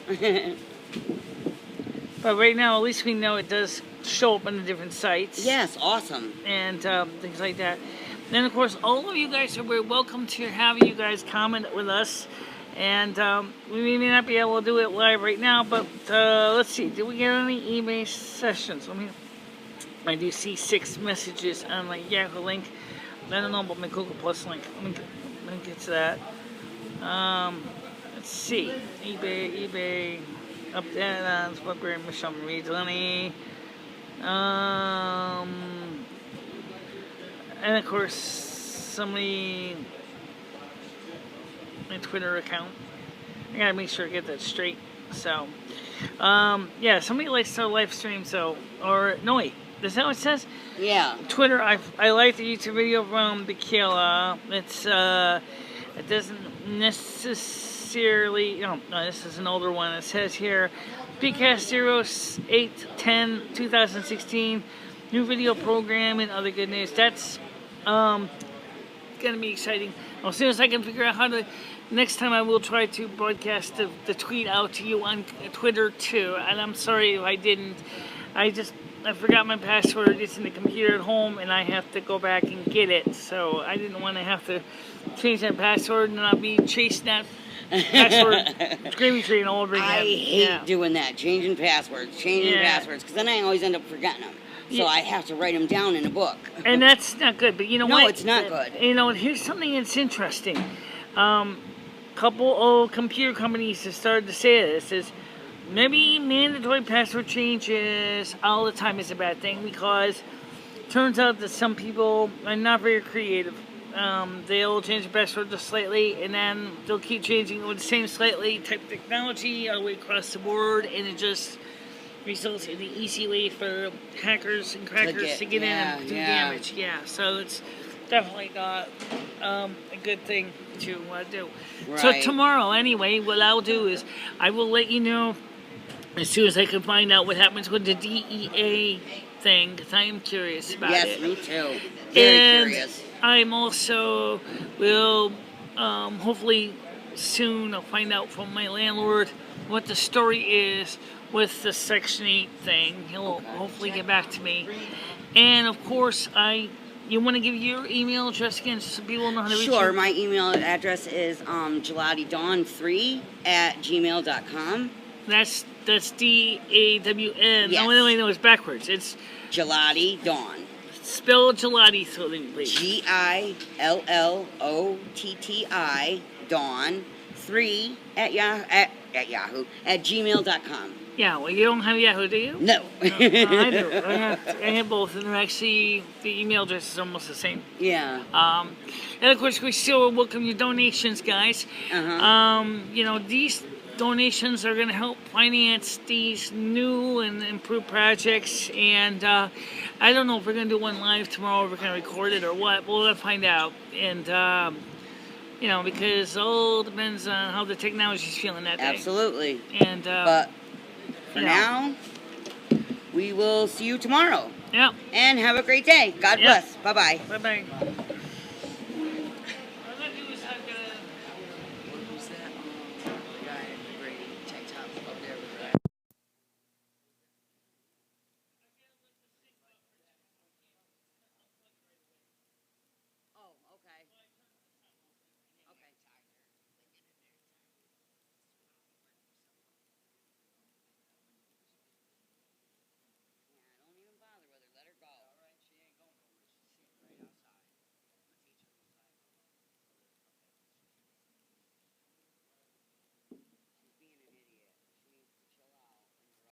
Speaker 2: But right now, at least we know it does show up on the different sites.
Speaker 1: Yes, awesome.
Speaker 2: And things like that. And of course, all of you guys are very welcome to have you guys comment with us. And we may not be able to do it live right now, but let's see. Did we get any eBay sessions? I do see 6 messages on my Yahoo link. I don't know about my Google Plus link. Let me get to that. Let's see. eBay. Up there on MicheleMarieDalene. And of course, somebody, my Twitter account. I gotta make sure I get that straight. So, yeah, somebody likes to live stream. So, or no, wait, is that what it says?
Speaker 1: Yeah.
Speaker 2: Twitter. I like the YouTube video from Michele. It's it doesn't necessarily. No, this is an older one. It says here, PCast 08/10/2016. New video program and other good news. That's gonna be exciting. As soon as I can figure out how to, next time I will try to broadcast the tweet out to you on Twitter too. And I'm sorry if I didn't. I forgot my password. It's in the computer at home, and I have to go back and get it. So I didn't want to have to change that password, and I'll be chasing that password screaming train all over again.
Speaker 1: I hate doing that, changing passwords, because then I always end up forgetting them. So I have to write them down in a book. And
Speaker 2: that's not good. But you know what?
Speaker 1: No, it's not good.
Speaker 2: You know, here's something that's interesting. Couple old computer companies have started to say this is maybe mandatory password changes all the time is a bad thing, because it turns out that some people are not very creative. They'll change the password just slightly, and then they'll keep changing it with the same slightly type technology all the way across the board, and it just results in the easy way for hackers and crackers to get in and do damage. Yeah, so it's definitely not a good thing to do. Right. So tomorrow, anyway, what I'll do is I will let you know as soon as I can find out what happens with the DEA thing, because I am curious about it.
Speaker 1: Yes, me too. Very curious.
Speaker 2: I'm also will hopefully soon I'll find out from my landlord what the story is with the Section 8 thing. He'll hopefully get back to me. And of course, I You want to give your email address again so people know how to reach you?
Speaker 1: Sure. My email address is gelatidawn3@gmail.com.
Speaker 2: That's DAWN.
Speaker 1: Yes.
Speaker 2: No, wait, no, it's backwards. It's
Speaker 1: Gelati Dawn.
Speaker 2: spell gelati for me, please.
Speaker 1: GILLOTTI Dawn 3 at Yahoo at gmail.com.
Speaker 2: Yeah, well, you don't have Yahoo, do you?
Speaker 1: No.
Speaker 2: I do. I have both, and they're actually, the email address is almost the same.
Speaker 1: Yeah.
Speaker 2: And of course, we still welcome your donations, guys. You know, these donations are going to help finance these new and improved projects. And I don't know if we're going to do one live tomorrow, or we're going to record it or what. We'll find out. And, you know, because all depends on how the technology's feeling that day.
Speaker 1: Absolutely.
Speaker 2: And,
Speaker 1: but for now, we will see you tomorrow.
Speaker 2: Yeah.
Speaker 1: And have a great day. God bless. Bye-bye.
Speaker 2: Bye-bye.